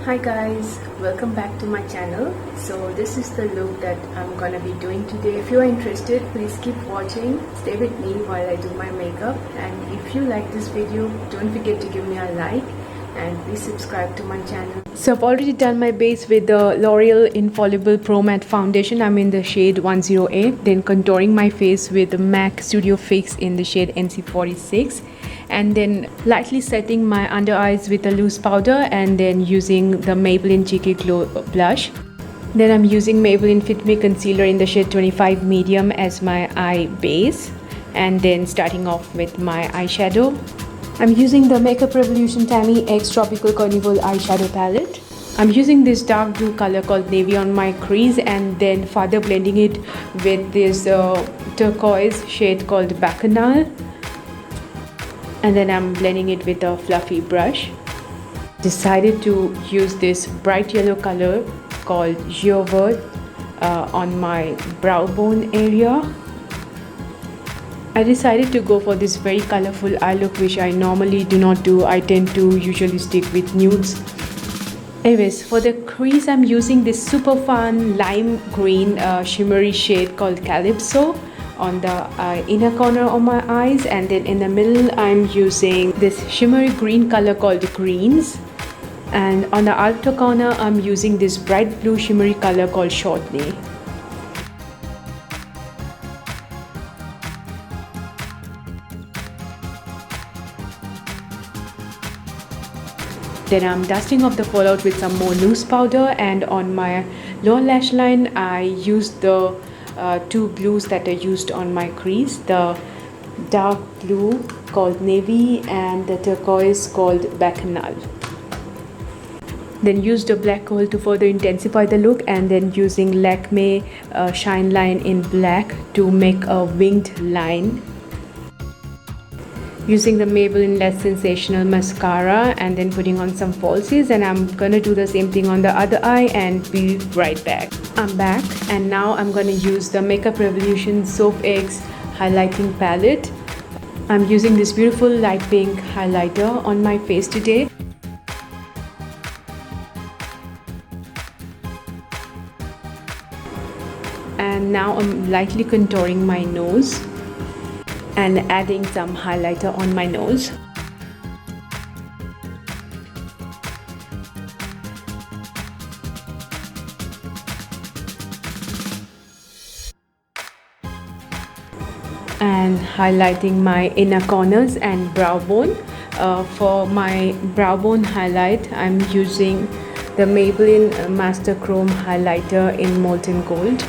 Hi guys, welcome back to my channel. So this is the look that I'm gonna be doing today. If you are interested, please keep watching, stay with me while I do my makeup, and if you like this video, don't forget to give me a like and please subscribe to my channel. So I've already done my base with the L'Oreal Infallible Pro Matte Foundation. I'm in the shade 108. Then contouring my face with the MAC Studio Fix in the shade NC46. And then lightly setting my under eyes with a loose powder and then using the Maybelline Cheeky Glow blush. Then I'm using Maybelline Fit Me Concealer in the shade 25 Medium as my eye base. And then starting off with my eyeshadow. I'm using the Makeup Revolution Tammy X Tropical Carnival eyeshadow palette. I'm using this dark blue color called Navy on my crease and then further blending it with this turquoise shade called Bacchanal. And then I'm blending it with a fluffy brush. Decided to use this bright yellow color called Geovert on my brow bone area. I decided to go for this very colorful eye look, which I normally do not do. I tend to usually stick with nudes. Anyways, for the crease, I'm using this super fun lime green shimmery shade called Calypso on the inner corner of my eyes, and then in the middle I'm using this shimmery green color called Greens, and on the outer corner I'm using this bright blue shimmery color called Shortney. Then I'm dusting off the fallout with some more loose powder, and on my lower lash line I used the two blues that I used on my crease, the dark blue called Navy and the turquoise called Bacchanal. Then used a black kohl to further intensify the look, and then using Lakme Shine Line in black to make a winged line. Using the Maybelline Less Sensational mascara and then putting on some falsies, and I'm gonna do the same thing on the other eye and be right back. I'm back, and now I'm gonna use the Makeup Revolution Soph X highlighting palette. I'm using this beautiful light pink highlighter on my face today. And now I'm lightly contouring my nose and adding some highlighter on my nose. And highlighting my inner corners and brow bone. For my brow bone highlight, I'm using the Maybelline Master Chrome highlighter in Molten Gold.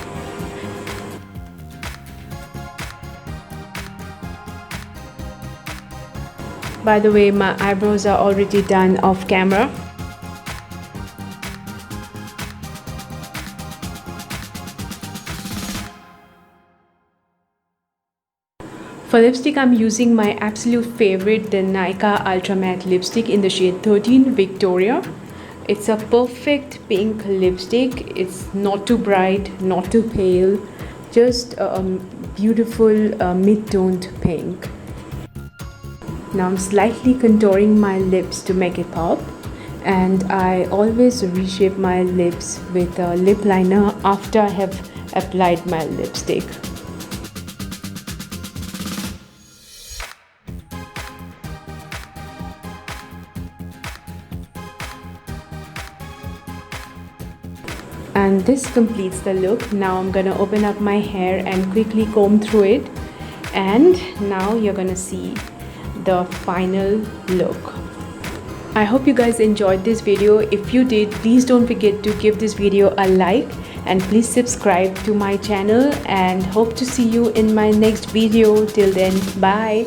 By the way, my eyebrows are already done off camera. For lipstick, I'm using my absolute favorite, the Nykaa Ultra Matte lipstick in the shade 13 Victoria. It's a perfect pink lipstick. It's not too bright, not too pale, just a beautiful mid-toned pink. Now I'm slightly contouring my lips to make it pop, and I always reshape my lips with a lip liner after I have applied my lipstick. And this completes the look. Now I'm gonna open up my hair and quickly comb through it, and now you're gonna see the final look. I hope you guys enjoyed this video. If you did, please don't forget to give this video a like and please subscribe to my channel, and hope to see you in my next video. Till then, bye.